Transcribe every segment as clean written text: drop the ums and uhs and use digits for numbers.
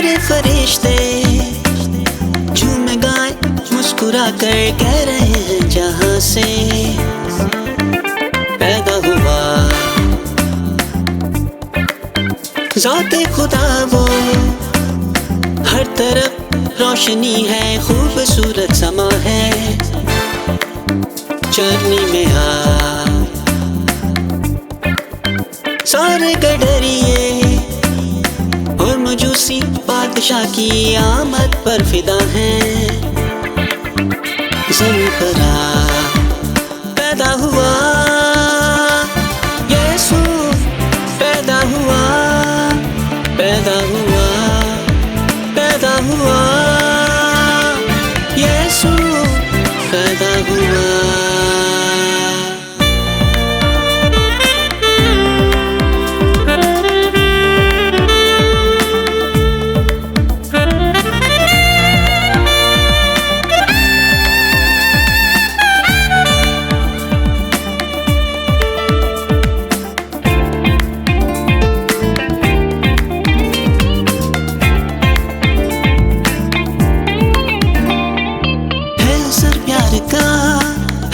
सारे फरिश्ते झूमे गाए मुस्कुरा कर कह रहे हैं जहां से पैदा हुआ ज़ाते खुदा वो हर तरफ रोशनी है खूबसूरत समा है चरनी में सारे गडरिए और मजूसी बादशाह की आमद पर फिदा हैं ज़मीन पर पैदा हुआ यीशु पैदा हुआ पैदा हुआ पैदा हुआ यीशु पैदा हुआ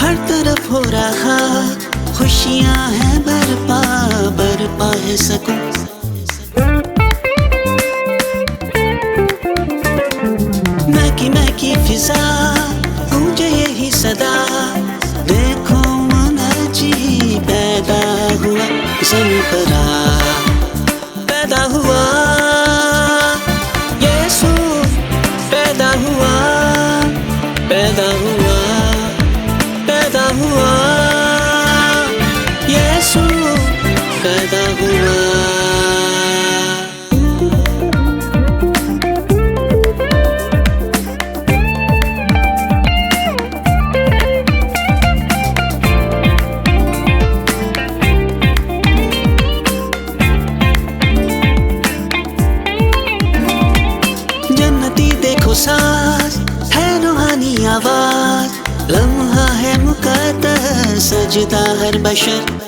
हर तरफ हो रहा खुशियां हैं बरपा है सकूं महकी फिजा गूंजे यही सदा देखो मुनाजी पैदा हुआ ज़मीन पर पैदा हुआ यीशु पैदा हुआ पैदा हुआ पैदा हुआ यीशु पैदा हुआ जन्नती देखो सांस है रूहानी आवाज लम्हा है मुकद्दस सजदा हर बशर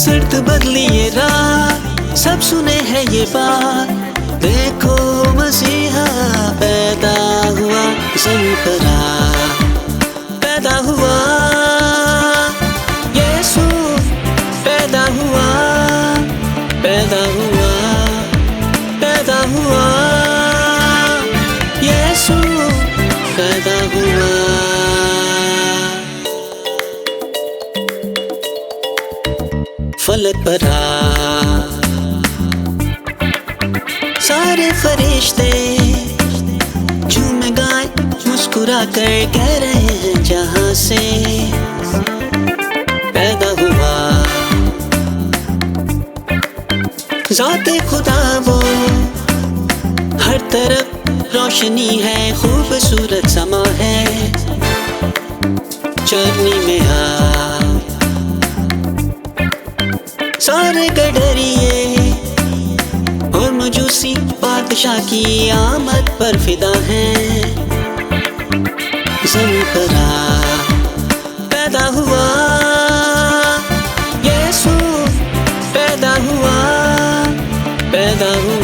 सर्द बदली ये रात सब सुने हैं ये बात देखो मसीह पैदा हुआ ज़मीन पर पैदा हुआ यीशु पैदा हुआ पैदा हुआ पैदा हुआ यीशु पैदा हुआ फलक पर सारे फरिश्ते झूमे गाए मुस्कुरा कर कह रहे हैं जहां से पैदा हुआ ज़ाते खुदा वो हर तरफ रोशनी है खूबसूरत समा है चरनी में सारे गडरिए और मजूसी बादशाह की आमद पर फिदा हैं ज़मीन पर पैदा हुआ यीशु पैदा हुआ पैदा हुआ